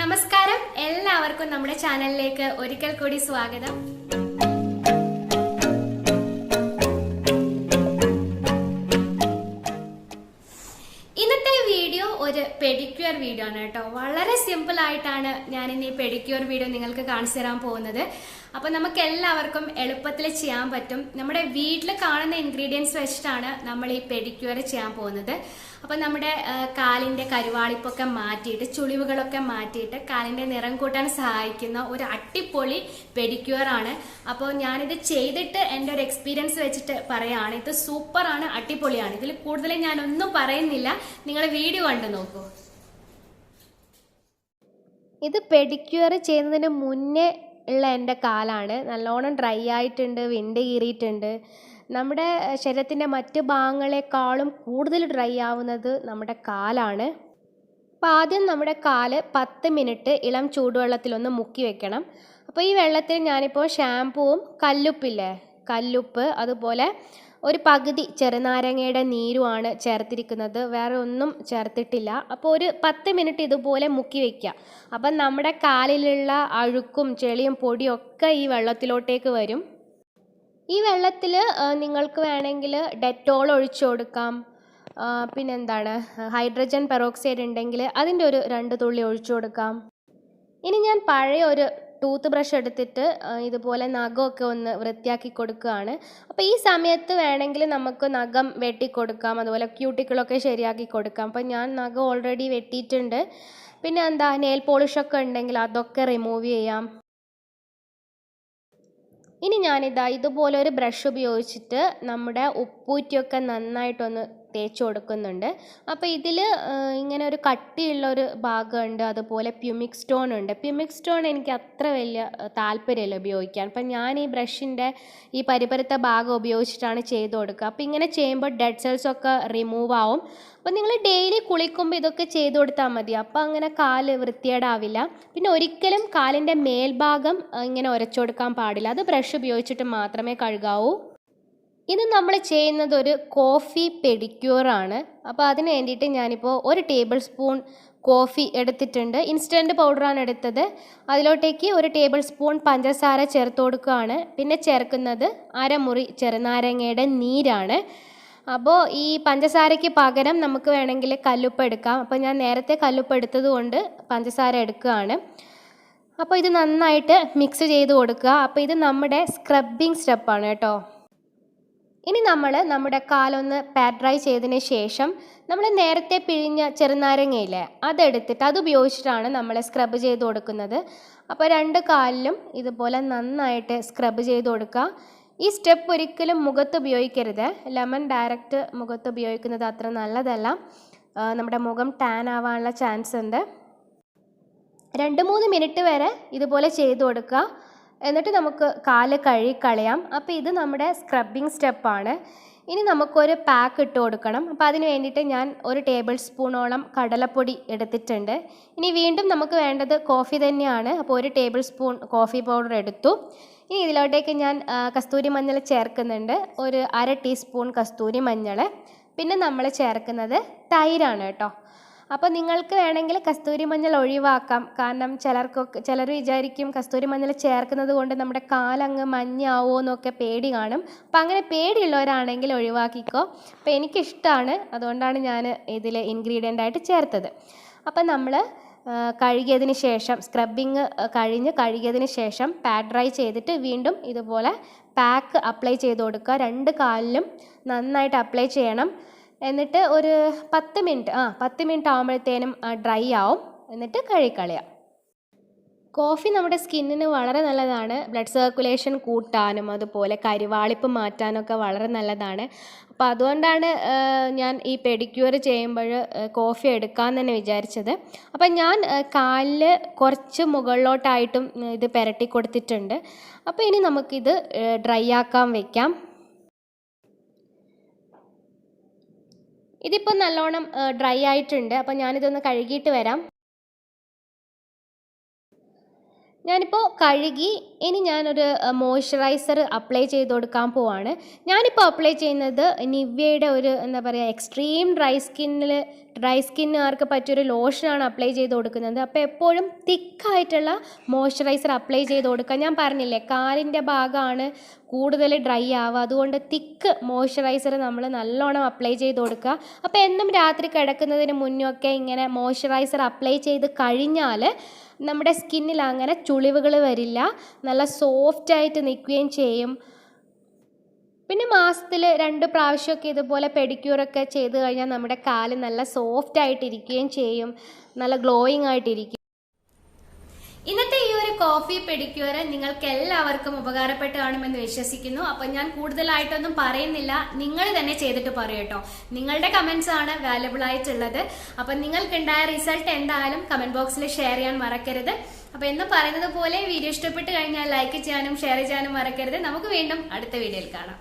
നമസ്കാരം, എല്ലാവർക്കും നമ്മുടെ ചാനലിലേക്ക് ഒരിക്കൽ കൂടി സ്വാഗതം. ഇന്നത്തെ വീഡിയോ ഒരു പെഡിക്യൂർ വീഡിയോ ആണ് കേട്ടോ. വളരെ സിമ്പിൾ ആയിട്ടാണ് ഞാൻ ഇന്ന് ഈ പെഡിക്യൂർ വീഡിയോ നിങ്ങൾക്ക് കാണിച്ചു തരാൻ പോകുന്നത്. അപ്പൊ നമുക്ക് എല്ലാവർക്കും എളുപ്പത്തിൽ ചെയ്യാൻ പറ്റും. നമ്മുടെ വീട്ടിൽ കാണുന്ന ഇൻഗ്രീഡിയൻസ് വെച്ചിട്ടാണ് നമ്മൾ ഈ പെഡിക്യൂർ ചെയ്യാൻ പോകുന്നത്. അപ്പൊ നമ്മുടെ കാലിന്റെ കരുവാളിപ്പൊക്കെ മാറ്റിയിട്ട് ചുളിവുകളൊക്കെ മാറ്റിയിട്ട് കാലിന്റെ നിറം കൂട്ടാൻ സഹായിക്കുന്ന ഒരു അടിപൊളി പെഡിക്യൂർ ആണ്. അപ്പോൾ ഞാനിത് ചെയ്തിട്ട് എൻ്റെ ഒരു എക്സ്പീരിയൻസ് വെച്ചിട്ട് പറയാണ്. ഇത് സൂപ്പറാണ്, അടിപൊളിയാണ്. ഇതിൽ കൂടുതൽ ഞാനൊന്നും പറയുന്നില്ല, നിങ്ങൾ വീഡിയോ കണ്ടു നോക്കൂ. ഇത് പെഡിക്യൂർ ചെയ്യുന്നതിന് മുന്നേ ഉള്ള എൻ്റെ കാലാണ്. നല്ലോണം ഡ്രൈ ആയിട്ടുണ്ട്, വിണ്ട് കീറിയിട്ടുണ്ട്. നമ്മുടെ ശരീരത്തിൻ്റെ മറ്റ് ഭാഗങ്ങളെക്കാളും കൂടുതൽ ഡ്രൈ ആവുന്നത് നമ്മുടെ കാലാണ്. അപ്പോൾ ആദ്യം നമ്മുടെ കാല് 10 മിനിറ്റ് ഇളം ചൂടുവെള്ളത്തിലൊന്ന് മുക്കി വെക്കണം. അപ്പോൾ ഈ വെള്ളത്തിൽ ഞാനിപ്പോൾ ഷാമ്പുവും കല്ലുപ്പ് അതുപോലെ ഒരു പകുതി ചെറുനാരങ്ങയുടെ നീരുമാണ് ചേർത്തിരിക്കുന്നത്, വേറെ ഒന്നും ചേർത്തിട്ടില്ല. അപ്പോൾ ഒരു 10 മിനിറ്റ് ഇതുപോലെ മുക്കി വയ്ക്കുക. അപ്പം നമ്മുടെ കാലിലുള്ള അഴുക്കും ചെളിയും പൊടിയും ഒക്കെ ഈ വെള്ളത്തിലോട്ടേക്ക് വരും. ഈ വെള്ളത്തിൽ നിങ്ങൾക്ക് വേണമെങ്കിൽ ഡെറ്റോൾ ഒഴിച്ചു കൊടുക്കാം. പിന്നെന്താണ്, ഹൈഡ്രജൻ പെറോക്സൈഡ് ഉണ്ടെങ്കിൽ അതിൻ്റെ ഒരു 2 തുള്ളി ഒഴിച്ചു കൊടുക്കാം. ഇനി ഞാൻ പഴയ ഒരു ടൂത്ത് ബ്രഷ് എടുത്തിട്ട് ഇതുപോലെ നഖമൊക്കെ ഒന്ന് വൃത്തിയാക്കി കൊടുക്കുകയാണ്. അപ്പോൾ ഈ സമയത്ത് വേണമെങ്കിൽ നമുക്ക് നഖം വെട്ടിക്കൊടുക്കാം, അതുപോലെ ക്യൂട്ടിക്കിളൊക്കെ ശരിയാക്കി കൊടുക്കാം. അപ്പോൾ ഞാൻ നഖം ഓൾറെഡി വെട്ടിയിട്ടുണ്ട്. പിന്നെ നെയിൽ പോളിഷൊക്കെ ഉണ്ടെങ്കിൽ അതൊക്കെ റിമൂവ് ചെയ്യാം. ഇനി ഇതുപോലെ ഒരു ബ്രഷ് ഉപയോഗിച്ചിട്ട് നമ്മുടെ ഉപ്പൂറ്റിയൊക്കെ നന്നായിട്ടൊന്ന് തേച്ച് കൊടുക്കുന്നുണ്ട്. അപ്പോൾ ഇതിൽ ഇങ്ങനെ ഒരു കട്ടിയുള്ളൊരു ഭാഗമുണ്ട്, അതുപോലെ പ്യൂമിക് സ്റ്റോൺ ഉണ്ട്. പ്യൂമിക് സ്റ്റോൺ എനിക്ക് അത്ര വലിയ താല്പര്യമില്ല ഉപയോഗിക്കാൻ. അപ്പം ഞാൻ ഈ ബ്രഷിൻ്റെ ഈ പരിപരത്തെ ഭാഗം ഉപയോഗിച്ചിട്ടാണ് ചെയ്ത് കൊടുക്കുക. അപ്പോൾ ഇങ്ങനെ ചെയ്യുമ്പോൾ ഡെഡ് സെൽസൊക്കെ റിമൂവ് ആവും. അപ്പോൾ നിങ്ങൾ ഡെയിലി കുളിക്കുമ്പോൾ ഇതൊക്കെ ചെയ്ത് കൊടുത്താൽ മതി. അപ്പോൾ അങ്ങനെ കാല് വൃത്തികേടാവില്ല. പിന്നെ ഒരിക്കലും കാലിൻ്റെ മേൽഭാഗം ഇങ്ങനെ ഉരച്ചു കൊടുക്കാൻ പാടില്ല. അത് ബ്രഷ് ഉപയോഗിച്ചിട്ട് മാത്രമേ കഴുകാവൂ. ഇത് നമ്മൾ ചെയ്യുന്നത് ഒരു കോഫി പെഡിക്യൂറാണ്. അപ്പോൾ അതിന് വേണ്ടിയിട്ട് ഞാനിപ്പോൾ 1 ടേബിൾ സ്പൂൺ കോഫി എടുത്തിട്ടുണ്ട്. ഇൻസ്റ്റൻറ്റ് പൗഡറാണ് എടുത്തത്. അതിലോട്ടേക്ക് 1 ടേബിൾ സ്പൂൺ പഞ്ചസാര ചേർത്ത് കൊടുക്കുകയാണ്. പിന്നെ ചേർക്കുന്നത് 1/2 മുറി ചെറുനാരങ്ങയുടെ നീരാണ്. അപ്പോൾ ഈ പഞ്ചസാരയ്ക്ക് പകരം നമുക്ക് വേണമെങ്കിൽ കല്ലുപ്പ് എടുക്കാം. അപ്പോൾ ഞാൻ നേരത്തെ കല്ലുപ്പ് എടുത്തത് കൊണ്ട് പഞ്ചസാര എടുക്കുകയാണ്. അപ്പോൾ ഇത് നന്നായിട്ട് മിക്സ് ചെയ്ത് കൊടുക്കുക. അപ്പോൾ ഇത് നമ്മുടെ സ്ക്രബിങ് സ്റ്റെപ്പാണ് കേട്ടോ. ഇനി നമ്മൾ നമ്മുടെ കാലൊന്ന് പാറ്റ് ഡ്രൈ ചെയ്തതിന് ശേഷം നമ്മൾ നേരത്തെ പിഴിഞ്ഞ ചെറുനാരങ്ങയില്ലേ, അതെടുത്തിട്ട് അത് ഉപയോഗിച്ചിട്ടാണ് നമ്മൾ സ്ക്രബ് ചെയ്ത് കൊടുക്കുന്നത്. അപ്പോൾ 2 കാലിലും ഇതുപോലെ നന്നായിട്ട് സ്ക്രബ് ചെയ്ത് കൊടുക്കുക. ഈ സ്റ്റെപ്പ് ഒരിക്കലും മുഖത്ത് ഉപയോഗിക്കരുത്. ലെമൺ ഡയറക്റ്റ് മുഖത്ത് ഉപയോഗിക്കുന്നത് അത്ര നല്ലതല്ല. നമ്മുടെ മുഖം ടാൻ ആവാനുള്ള ചാൻസ് ഉണ്ട്. 2-3 മിനിറ്റ് വരെ ഇതുപോലെ ചെയ്ത് കൊടുക്കുക. എന്നിട്ട് നമുക്ക് കാല് കഴുകിക്കളയാം. അപ്പോൾ ഇത് നമ്മുടെ സ്ക്രബിങ് സ്റ്റെപ്പാണ്. ഇനി നമുക്കൊരു പാക്ക് ഇട്ട് കൊടുക്കണം. അപ്പോൾ അതിന് വേണ്ടിയിട്ട് ഞാൻ 1 ടേബിൾ സ്പൂണോളം കടലപ്പൊടി എടുത്തിട്ടുണ്ട്. ഇനി വീണ്ടും നമുക്ക് വേണ്ടത് കോഫി തന്നെയാണ്. അപ്പോൾ 1 ടേബിൾ സ്പൂൺ കോഫി പൗഡർ എടുത്തു. ഇനി ഇതിലോട്ടേക്ക് ഞാൻ കസ്തൂരി മഞ്ഞൾ ചേർക്കുന്നുണ്ട്, ഒരു 1/2 ടീസ്പൂൺ കസ്തൂരി മഞ്ഞൾ. പിന്നെ നമ്മൾ ചേർക്കുന്നത് തൈരാണ് കേട്ടോ. അപ്പോൾ നിങ്ങൾക്ക് വേണമെങ്കിൽ കസ്തൂരി മഞ്ഞൾ ഒഴിവാക്കാം. കാരണം ചിലർ വിചാരിക്കും കസ്തൂരി മഞ്ഞൾ ചേർക്കുന്നത് കൊണ്ട് നമ്മുടെ കാലങ്ങ് മഞ്ഞാവോ എന്നൊക്കെ പേടി കാണും. അപ്പം അങ്ങനെ പേടിയുള്ളവരാണെങ്കിൽ ഒഴിവാക്കിക്കോ. അപ്പോൾ എനിക്കിഷ്ടമാണ്, അതുകൊണ്ടാണ് ഞാൻ ഇതിൽ ഇൻഗ്രീഡിയൻ്റ് ആയിട്ട് ചേർത്തത്. അപ്പം നമ്മൾ കഴുകിയതിന് ശേഷം സ്ക്രബിങ് കഴുകിയതിന് ശേഷം പാറ്റ് ഡ്രൈ ചെയ്തിട്ട് വീണ്ടും ഇതുപോലെ പാക്ക് അപ്ലൈ ചെയ്ത് കൊടുക്കുക. 2 കാലിലും നന്നായിട്ട് അപ്ലൈ ചെയ്യണം. എന്നിട്ട് ഒരു 10 മിനിറ്റ് ആകുമ്പോഴത്തേനും ഡ്രൈ ആവും. എന്നിട്ട് കഴുകിക്കളയാം. കോഫി നമ്മുടെ സ്കിന്നിന് വളരെ നല്ലതാണ്. ബ്ലഡ് സർക്കുലേഷൻ കൂട്ടാനും അതുപോലെ കരുവാളിപ്പ് മാറ്റാനൊക്കെ വളരെ നല്ലതാണ്. അപ്പോൾ അതുകൊണ്ടാണ് ഞാൻ ഈ പെഡിക്യൂർ ചെയ്യുമ്പോൾ കോഫി എടുക്കാൻ തന്നെ വിചാരിച്ചത്. അപ്പം ഞാൻ കാലിൽ കുറച്ച് മുകളിലോട്ടായിട്ടും ഇത് പുരട്ടി കൊടുത്തിട്ടുണ്ട്. അപ്പോൾ ഇനി നമുക്കിത് ഡ്രൈ ആക്കാൻ വെക്കാം. ഇതിപ്പോൾ നല്ലോണം ഡ്രൈ ആയിട്ടുണ്ട്. അപ്പോൾ ഞാനിതൊന്ന് കഴുകിയിട്ട് വരാം. ഞാനിപ്പോൾ കഴുകി. ഇനി ഞാനൊരു മോയ്സ്ചറൈസർ അപ്ലൈ ചെയ്ത് കൊടുക്കാൻ പോവാണ്. ഞാനിപ്പോൾ അപ്ലൈ ചെയ്യുന്നത് നിവ്യയുടെ ഒരു എക്സ്ട്രീം ഡ്രൈ സ്കിന്നിൽ ഡ്രൈ സ്കിന്നുകാർക്ക് പറ്റിയൊരു ലോഷനാണ് അപ്ലൈ ചെയ്ത് കൊടുക്കുന്നത്. അപ്പോൾ എപ്പോഴും തിക്കായിട്ടുള്ള മോയ്സ്ചറൈസർ അപ്ലൈ ചെയ്ത് കൊടുക്കുക. ഞാൻ പറഞ്ഞില്ലേ കാലിൻ്റെ ഭാഗമാണ് കൂടുതൽ ഡ്രൈ ആവുക, അതുകൊണ്ട് തിക്ക് മോയ്സ്ചറൈസർ നമ്മൾ നല്ലോണം അപ്ലൈ ചെയ്ത് കൊടുക്കുക. അപ്പോൾ എന്നും രാത്രി കിടക്കുന്നതിന് മുന്നൊക്കെ ഇങ്ങനെ മോയ്സ്ചറൈസർ അപ്ലൈ ചെയ്ത് കഴിഞ്ഞാൽ നമ്മുടെ സ്കിന്നിൽ അങ്ങനെ ചുളിവുകൾ വരില്ല, നല്ല സോഫ്റ്റായിട്ട് നിൽക്കുകയും ചെയ്യും. പിന്നെ മാസത്തിൽ 2 പ്രാവശ്യമൊക്കെ ഇതുപോലെ പെഡിക്യൂറൊക്കെ ചെയ്ത് കഴിഞ്ഞാൽ നമ്മുടെ കാല് നല്ല സോഫ്റ്റ് ആയിട്ടിരിക്കുകയും ചെയ്യും, നല്ല ഗ്ലോയിങ് ആയിട്ടിരിക്കും. ഇന്നത്തെ ഈ ഒരു കോഫി പെഡിക്യൂർ നിങ്ങൾക്ക് എല്ലാവർക്കും ഉപകാരപ്പെട്ട് കാണുമെന്ന് വിശ്വസിക്കുന്നു. അപ്പം ഞാൻ കൂടുതലായിട്ടൊന്നും പറയുന്നില്ല, നിങ്ങൾ തന്നെ ചെയ്തിട്ട് പറയൂ കേട്ടോ. നിങ്ങളുടെ കമന്റ്സ് ആണ് വാല്യുബിൾ ആയിട്ടുള്ളത്. അപ്പം നിങ്ങൾക്കുണ്ടായ റിസൾട്ട് എന്തായാലും കമന്റ് ബോക്സിൽ ഷെയർ ചെയ്യാൻ മറക്കരുത്. അപ്പം എന്നും പറയുന്നത് പോലെ വീഡിയോ ഇഷ്ടപ്പെട്ട് കഴിഞ്ഞാൽ ലൈക്ക് ചെയ്യാനും ഷെയർ ചെയ്യാനും മറക്കരുത്. നമുക്ക് വീണ്ടും അടുത്ത വീഡിയോയിൽ കാണാം.